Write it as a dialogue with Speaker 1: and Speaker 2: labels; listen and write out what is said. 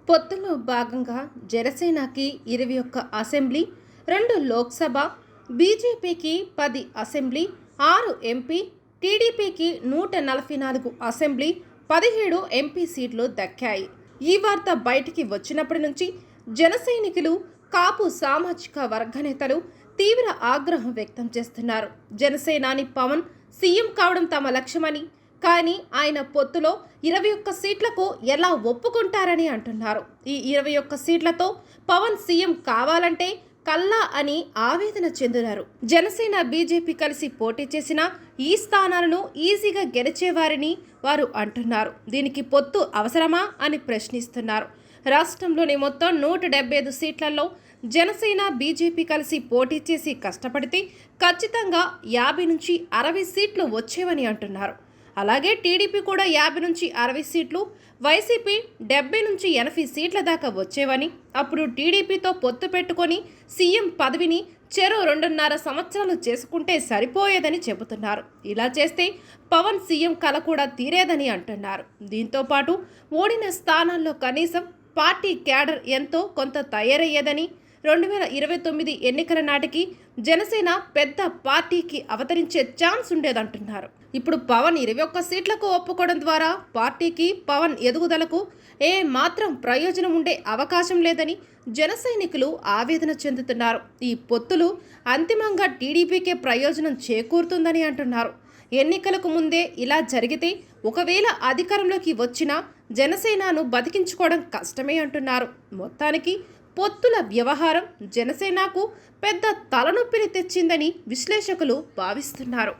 Speaker 1: పొత్తులో భాగంగా జనసేనకి 21 అసెంబ్లీ, 2 లోక్సభ, బీజేపీకి 10 అసెంబ్లీ, 6 ఎంపీ, టీడీపీకి 144 అసెంబ్లీ, 17 ఎంపీ సీట్లు దక్కాయి. ఈ వార్త బయటికి వచ్చినప్పటి నుంచి జనసైనికులు, కాపు సామాజిక వర్గ నేతలు తీవ్ర ఆగ్రహం వ్యక్తం చేస్తున్నారు. జనసేనాని పవన్ సీఎం కావడం తమ లక్ష్యమని, కానీ ఆయన పొత్తులో 21 సీట్లకు ఎలా ఒప్పుకుంటారని అంటున్నారు. ఈ 21 సీట్లతో పవన్ సీఎం కావాలంటే కల్లా అని ఆవేదన చెందుతారు. జనసేన, బీజేపీ కలిసి పోటీ చేసిన ఈ స్థానాలను ఈజీగా గెలిచేవారని వారు అంటున్నారు. దీనికి పొత్తు అవసరమా అని ప్రశ్నిస్తున్నారు. రాష్ట్రంలోని మొత్తం 175 సీట్లలో జనసేన, బీజేపీ కలిసి పోటీ చేసి కష్టపడితే ఖచ్చితంగా 50 నుంచి 60 సీట్లు వచ్చేవని అంటున్నారు. అలాగే టీడీపీ కూడా 50 నుంచి 60 సీట్లు, వైసీపీ 70 నుంచి 80 సీట్ల దాకా వచ్చేవని, అప్పుడు టీడీపీతో పొత్తు పెట్టుకొని సీఎం పదవిని చెరో 2.5 సంవత్సరాలు చేసుకుంటే సరిపోయేదని చెబుతున్నారు. ఇలా చేస్తే పవన్ సీఎం కల కూడా తీరేదని అంటున్నారు. దీంతో పాటు ఓడిన స్థానాల్లో కనీసం పార్టీ క్యాడర్ ఎంతో కొంత తయారయ్యేదని, 2029 ఎన్నికల నాటికి జనసేన పెద్ద పార్టీకి అవతరించే ఛాన్స్ ఉండేదంటున్నారు. ఇప్పుడు పవన్ 21 సీట్లకు ఒప్పుకోవడం ద్వారా పార్టీకి, పవన్ ఎదుగుదలకు ఏ మాత్రం ప్రయోజనం ఉండే అవకాశం లేదని జనసైనికులు ఆవేదన చెందుతున్నారు. ఈ పొత్తులు అంతిమంగా టీడీపీకే ప్రయోజనం చేకూరుతుందని అంటున్నారు. ఎన్నికలకు ముందే ఇలా జరిగితే ఒకవేళ అధికారంలోకి వచ్చినా జనసేనను బతికించుకోవడం కష్టమే అంటున్నారు. మొత్తానికి పొత్తుల వ్యవహారం జనసేనకు పెద్ద తలనొప్పిని తెచ్చిందని విశ్లేషకులు భావిస్తున్నారు.